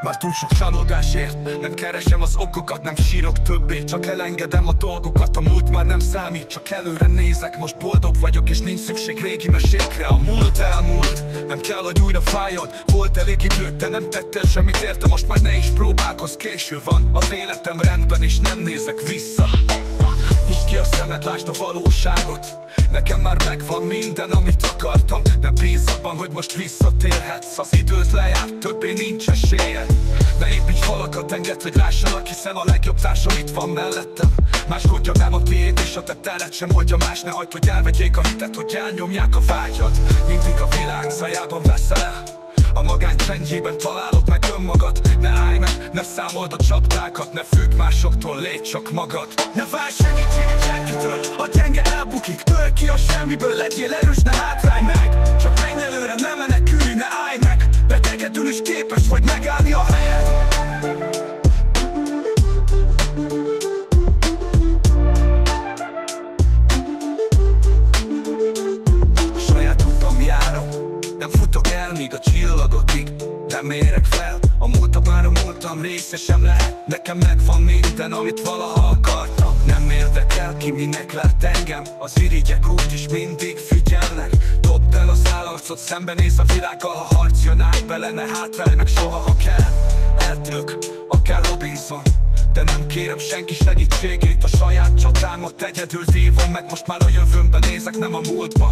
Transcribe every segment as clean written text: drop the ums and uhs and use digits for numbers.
Már túl sok csalódásért nem keresem az okokat, nem sírok többé, csak elengedem a dolgokat. A múlt már nem számít, csak előre nézek. Most boldog vagyok és nincs szükség régi mesékre. A múlt elmúlt, nem kell, hogy újra fájjon. Volt elég idő, de nem tettél semmit érte. Most már ne is próbálkozz, késő van. Az életem rendben és nem nézek vissza. Nyisd ki a szemed, lásd a valóságot. Nekem már megvan minden, amit akartam. Nem bízz abban, hogy most visszatérhetsz. Az időd lejárt, többé nincs esélye. Ne építs falakat, engedd, hogy lássanak, hiszen a legjobb társam itt van mellettem. Máskodja nem a tiéd, és a te tered sem oldja más. Ne hagyd, hogy elvegyék a hitet, hogy elnyomják a vágyat. Mindig a világ zajában veszel el. A magány csendjében találod meg önmagad. Ne állj meg, ne számold a csapdákat. Ne függ másoktól, légy csak magad. Ne várj segítséget senkitől, a gyenge elbukik. Tölj ki a semmiből, legyél erős, ne hátrálj meg. Csak menj előre, ne menekülj, ne állj meg. Betegedül is képes vagy megállni a helyed. Saját utam járok, nem futok el, míg a csillagokig nem érek fel. A múltam már a múltam része sem lehet. Nekem megvan minden, amit valaha akartam. Nem érdekel ki, minek lett engem. Az irigyek úgyis mindig figyelnek. Dobd el az állarcot, szembenéz a világgal. Ha harc jön, állj bele, ne hátrálj meg soha, ha kell. Eltök, akár Robinson, de nem kérem senki segítségét. A saját csatámat egyedül vívom meg. Most már a jövőmbe nézek, nem a múltba.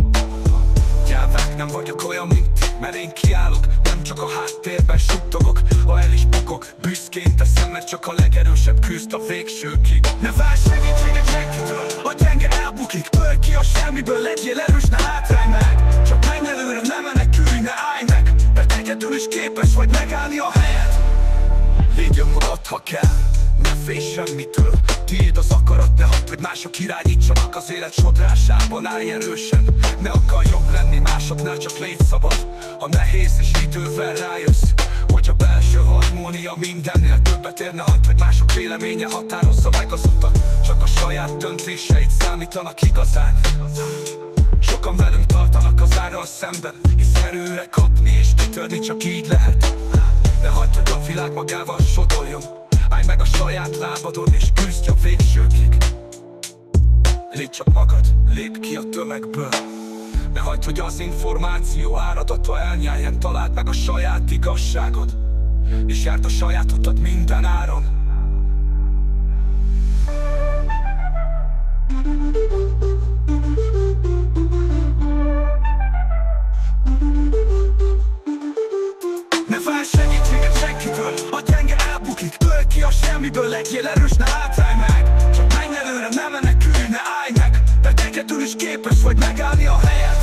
Gyávák, nem vagyok olyan, mint ti, mert én kiállok. Nem csak a háttérben suttogok, ha el is bukok. Büszkén teszem, mert csak a legerősebb küzd a végsőkig. Ne várj segítséget senkitől, a gyenge elbukik. Öld ki a semmiből, legyél erős, ne hátrálj meg. Csak menj előre, ne menekülj, ne állj meg. Mert egyedül is képes vagy megállni a helyed. Légy önmagad, ha kell, ne félj semmitől. Tiéd az akarat, ne hagyd, hogy mások irányítsanak az élet sodrásában. Állj erősen, ne akarj jobb lenni másoknál, csak légy szabad. Ha nehéz és idővel rájössz, hogy a belső harmónia mindennél többet ér. Ne hagyd, hogy mások véleménye határozza meg az utat. Csak a saját döntéseid számítanak igazán. Sokan velünk tartanak az árral szemben, hisz erőre kapni és kitörni csak így lehet. Ne hagyd, hogy a világ magával sodorjon. Állj meg a saját lábadon és küzdj a végsőkig. Légy csak magad, lépj ki a tömegből. Ne hagyd, hogy az információ áradata elnyeljen. Találd meg a saját igazságod, és járd a saját utat minden áron. Ne várj segítséget senkitől, a gyenge elbukik. Öld ki a semmiből, legyél erős, ne hátrálj meg. Csak menj előre, ne menekülj, ne állj meg. Mert egyedül is képes vagy megállni a helyed.